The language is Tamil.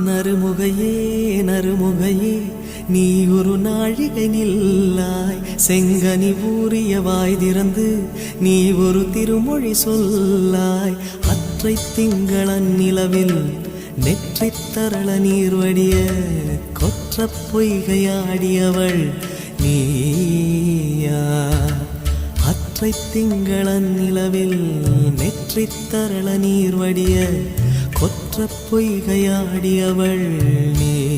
நறுமுகையே நறுமுகையே நீ ஒரு நாழிகை நில்லாய், செங்கனி ஊறிய வாய் திறந்து நீ ஒரு திருமொழி சொல்லாய். அற்றை திங்களன் நிலவில் நெற்றித் தரள நீர் வடிய கொற்ற பொய்கையாடியவள் நீயா. அற்றை திங்களன் நிலவில் நெற்றித் தரள நீர் வடிய கொற்ற பொய்கையாடியவள் நீ.